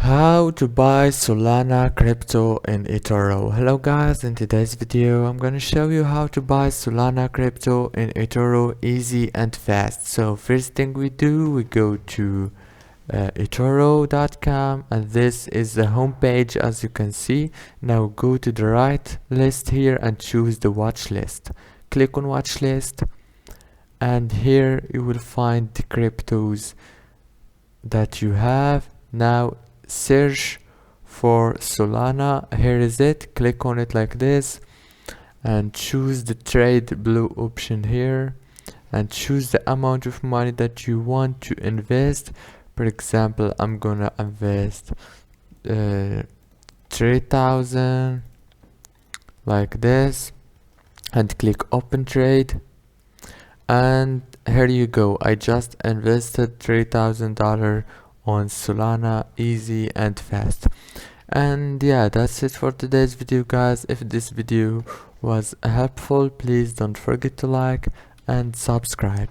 How to buy Solana crypto in Etoro. Hello guys, in today's video I'm gonna show you how to buy Solana crypto in Etoro easy and fast. So first thing we do, we go to etoro.com, and this is the home page as you can see. Now go to the right list here and choose the watch list. Click on watch list, and here you will find the cryptos that you have. Now search for Solana. Here is it. Click on it like this and choose the trade blue option here and choose the amount of money that you want to invest. For example, I'm gonna invest 3,000 like this and click open trade, and here you go. I just invested $3,000 on Solana, easy and fast. And yeah, that's it for today's video guys. If this video was helpful, please don't forget to like and subscribe.